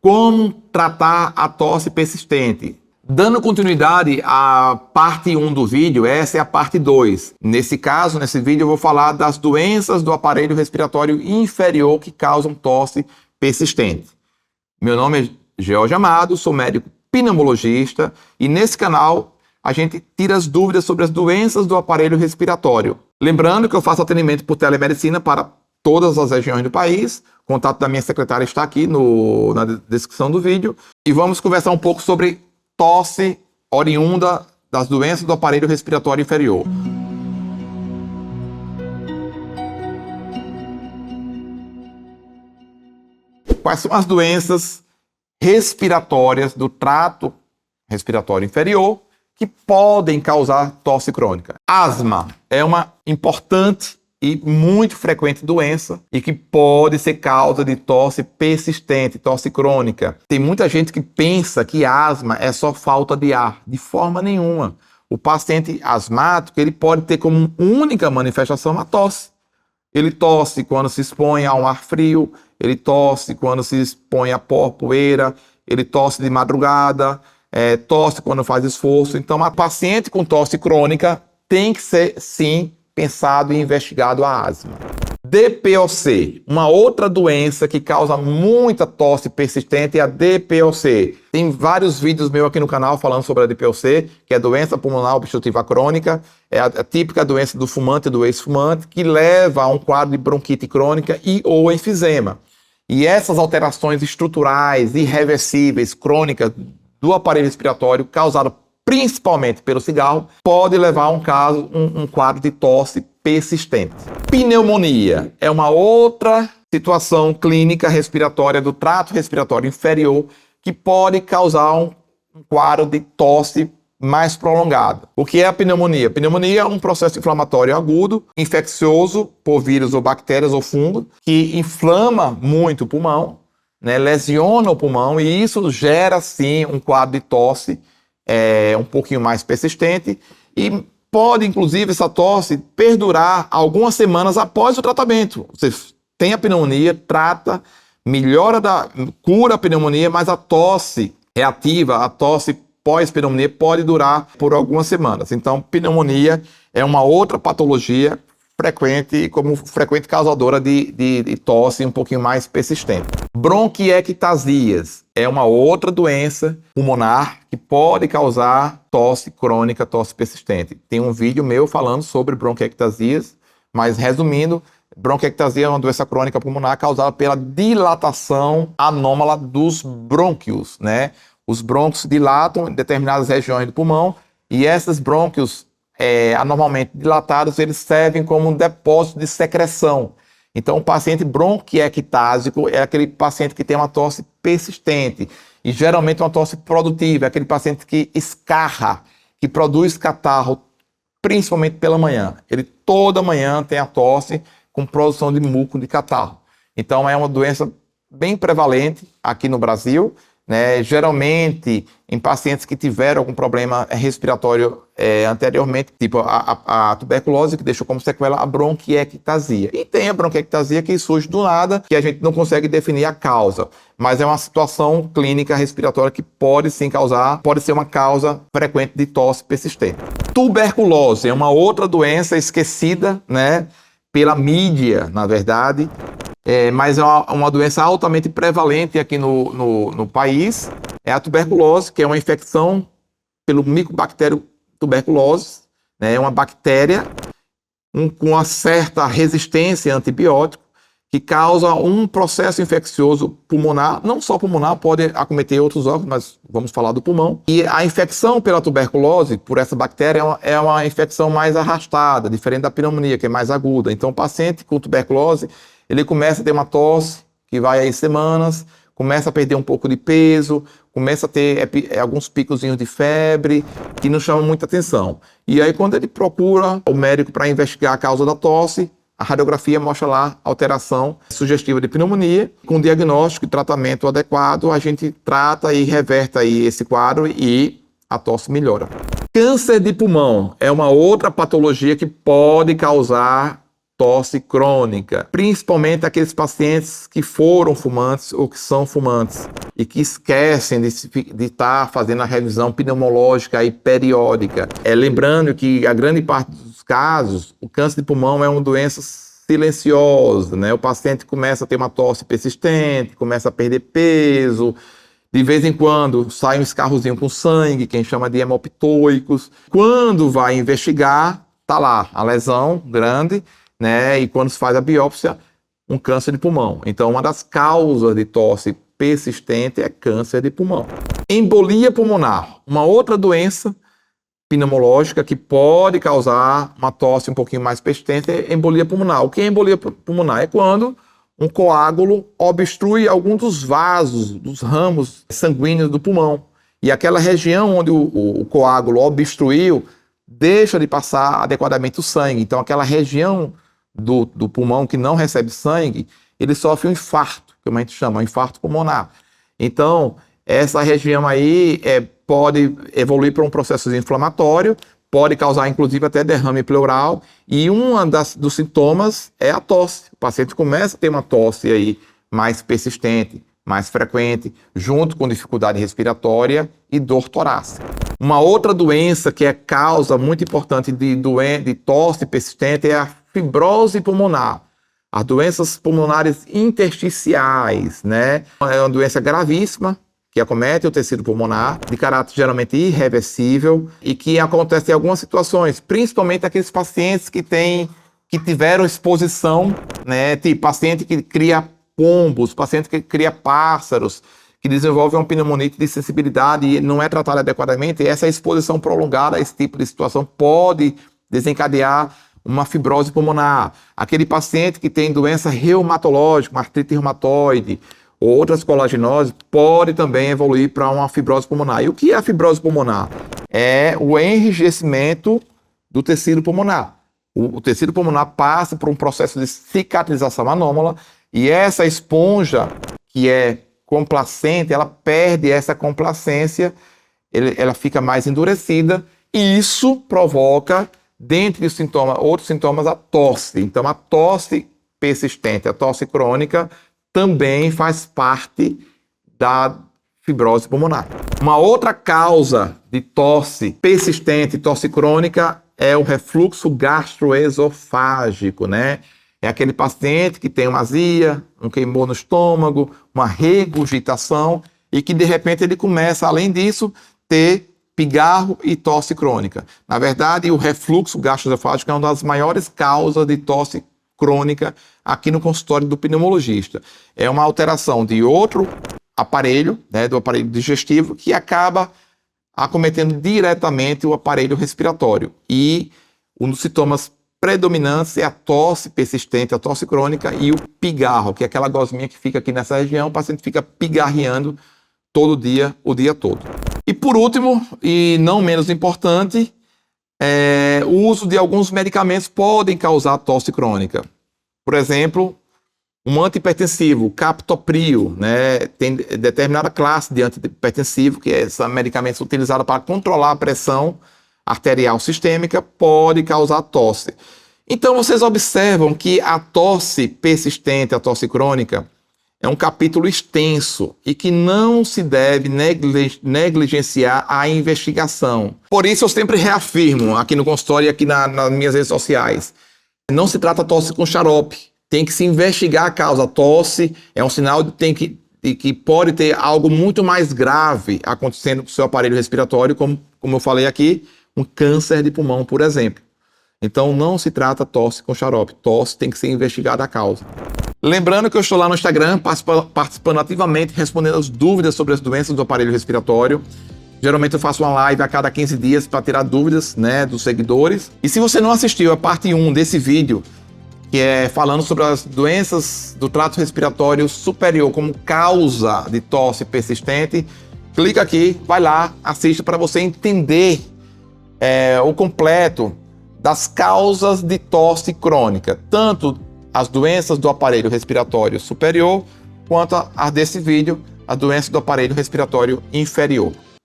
Como tratar a tosse persistente? Dando continuidade à parte 1 do vídeo, essa é a parte 2. Nesse caso, nesse vídeo, eu vou falar das doenças do aparelho respiratório inferior que causam tosse persistente. Meu nome é George Amado, sou médico pneumologista e nesse canal a gente tira as dúvidas sobre as doenças do aparelho respiratório. Lembrando que eu faço atendimento por telemedicina para todas as regiões do país. O contato da minha secretária está aqui na descrição do vídeo. E vamos conversar um pouco sobre tosse oriunda das doenças do aparelho respiratório inferior. Quais são as doenças respiratórias do trato respiratório inferior que podem causar tosse crônica? Asma é uma importante e muito frequente doença e que pode ser causa de tosse persistente, tosse crônica. Tem muita gente que pensa que asma é só falta de ar. De forma nenhuma. O paciente asmático, ele pode ter como única manifestação a tosse. Ele tosse quando se expõe a um ar frio, ele tosse quando se expõe a pó, poeira, ele tosse de madrugada, tosse quando faz esforço. Então, a paciente com tosse crônica tem que ser, sim, pensado e investigado a asma. DPOC, uma outra doença que causa muita tosse persistente é a DPOC. Tem vários vídeos meus aqui no canal falando sobre a DPOC, que é doença pulmonar obstrutiva crônica, é a típica doença do fumante e do ex-fumante, que leva a um quadro de bronquite crônica e ou enfisema. E essas alterações estruturais, irreversíveis, crônicas do aparelho respiratório, causadas principalmente pelo cigarro, pode levar a um quadro de tosse persistente. Pneumonia é uma outra situação clínica respiratória do trato respiratório inferior que pode causar um quadro de tosse mais prolongado. O que é a pneumonia? Pneumonia é um processo inflamatório agudo, infeccioso por vírus ou bactérias ou fungo, que inflama muito o pulmão, lesiona o pulmão e isso gera sim um quadro de tosse um pouquinho mais persistente e pode, inclusive, essa tosse perdurar algumas semanas após o tratamento. Você tem a pneumonia, trata, cura a pneumonia, mas a tosse reativa, a tosse pós-pneumonia pode durar por algumas semanas. Então, pneumonia é uma outra patologia frequente, como frequente causadora de tosse um pouquinho mais persistente. Bronquiectasias é uma outra doença pulmonar que pode causar tosse crônica, tosse persistente. Tem um vídeo meu falando sobre bronquiectasias, mas resumindo, bronquiectasia é uma doença crônica pulmonar causada pela dilatação anômala dos brônquios, Os brônquios dilatam em determinadas regiões do pulmão e esses brônquios anormalmente dilatados, eles servem como um depósito de secreção. Então, o paciente bronquiectásico é aquele paciente que tem uma tosse persistente e geralmente uma tosse produtiva, é aquele paciente que escarra, que produz catarro, principalmente pela manhã. Ele toda manhã tem a tosse com produção de muco de catarro. Então, é uma doença bem prevalente aqui no Brasil, geralmente em pacientes que tiveram algum problema respiratório anteriormente, tipo a tuberculose, que deixou como sequela a bronquiectasia. E tem a bronquiectasia que surge do nada, que a gente não consegue definir a causa, mas é uma situação clínica respiratória que pode sim causar, pode ser uma causa frequente de tosse persistente. Tuberculose é uma outra doença esquecida, pela mídia, na verdade, mas é uma doença altamente prevalente aqui no país. É a tuberculose, que é uma infecção pelo micobactério tuberculose, é uma bactéria com uma certa resistência a antibiótico, que causa um processo infeccioso pulmonar, não só pulmonar, pode acometer outros órgãos, mas vamos falar do pulmão. E a infecção pela tuberculose, por essa bactéria, é uma infecção mais arrastada, diferente da pneumonia, que é mais aguda. Então, o paciente com tuberculose, ele começa a ter uma tosse, que vai aí semanas, começa a perder um pouco de peso, começa a ter alguns picozinhos de febre, que não chamam muita atenção. E aí, quando ele procura o médico para investigar a causa da tosse, a radiografia mostra lá alteração sugestiva de pneumonia. Com diagnóstico e tratamento adequado, a gente trata e reverte aí esse quadro e a tosse melhora. Câncer de pulmão é uma outra patologia que pode causar tosse crônica, principalmente aqueles pacientes que foram fumantes ou que são fumantes e que esquecem de estar fazendo a revisão pneumológica aí periódica. Lembrando que a grande parte dos casos, o câncer de pulmão é uma doença silenciosa, né? O paciente começa a ter uma tosse persistente, começa a perder peso, de vez em quando sai um escarrozinho com sangue, que a gente chama de hemoptoicos. Quando vai investigar, tá lá a lesão grande, né? E quando se faz a biópsia, um câncer de pulmão. Então, uma das causas de tosse persistente é câncer de pulmão. Embolia pulmonar, uma outra doença pneumológica que pode causar uma tosse um pouquinho mais persistente, é embolia pulmonar. O que é embolia pulmonar? É quando um coágulo obstrui algum dos vasos, dos ramos sanguíneos do pulmão. E aquela região onde o coágulo obstruiu deixa de passar adequadamente o sangue. Então, aquela região do pulmão que não recebe sangue, ele sofre um infarto, que a gente chama, um infarto pulmonar. Então, essa região aí pode evoluir para um processo inflamatório, pode causar, inclusive, até derrame pleural, e dos sintomas é a tosse. O paciente começa a ter uma tosse aí mais persistente, mais frequente, junto com dificuldade respiratória e dor torácica. Uma outra doença que é causa muito importante de tosse persistente é a fibrose pulmonar. As doenças pulmonares intersticiais, né? É uma doença gravíssima que acomete o tecido pulmonar, de caráter geralmente irreversível e que acontece em algumas situações, principalmente aqueles pacientes que tiveram exposição, né? Tipo paciente que cria pombos, paciente que cria pássaros, que desenvolve uma pneumonite de sensibilidade e não é tratado adequadamente, e essa exposição prolongada a esse tipo de situação pode desencadear uma fibrose pulmonar. Aquele paciente que tem doença reumatológica, uma artrite reumatoide, ou outras colagenoses, pode também evoluir para uma fibrose pulmonar. E o que é a fibrose pulmonar? É o enrijecimento do tecido pulmonar. O tecido pulmonar passa por um processo de cicatrização anômala e essa esponja, que é complacente, ela perde essa complacência, ela fica mais endurecida e isso provoca, dentre os outros sintomas, a tosse. Então, a tosse persistente, a tosse crônica, também faz parte da fibrose pulmonar. Uma outra causa de tosse persistente, tosse crônica, é o refluxo gastroesofágico, né? É aquele paciente que tem uma azia, um queimor no estômago, uma regurgitação e que de repente ele começa, além disso, ter pigarro e tosse crônica. Na verdade, o refluxo gastroesofágico é uma das maiores causas de tosse crônica aqui no consultório do pneumologista. É uma alteração de outro aparelho, né, do aparelho digestivo, que acaba acometendo diretamente o aparelho respiratório. E um dos sintomas predominantes é a tosse persistente, a tosse crônica e o pigarro, que é aquela gosminha que fica aqui nessa região, o paciente fica pigarreando todo dia, o dia todo. E por último, e não menos importante, o uso de alguns medicamentos podem causar tosse crônica. Por exemplo, um antihipertensivo, captopril, né, tem determinada classe de antihipertensivo, que é esse medicamento utilizado para controlar a pressão arterial sistêmica, pode causar tosse. Então, vocês observam que a tosse persistente, a tosse crônica, é um capítulo extenso e que não se deve negligenciar a investigação. Por isso, eu sempre reafirmo aqui no consultório e aqui nas minhas redes sociais, não se trata tosse com xarope, tem que se investigar a causa. A tosse é um sinal de que pode ter algo muito mais grave acontecendo com o seu aparelho respiratório, como eu falei aqui, um câncer de pulmão, por exemplo. Então, não se trata tosse com xarope. Tosse tem que ser investigada a causa. Lembrando que eu estou lá no Instagram, participando ativamente, respondendo as dúvidas sobre as doenças do aparelho respiratório. Geralmente eu faço uma live a cada 15 dias para tirar dúvidas, né, dos seguidores. E se você não assistiu a parte 1 desse vídeo, que é falando sobre as doenças do trato respiratório superior como causa de tosse persistente, clica aqui, vai lá, assista para você entender o completo das causas de tosse crônica, tanto as doenças do aparelho respiratório superior, quanto a desse vídeo, a doença do aparelho respiratório inferior.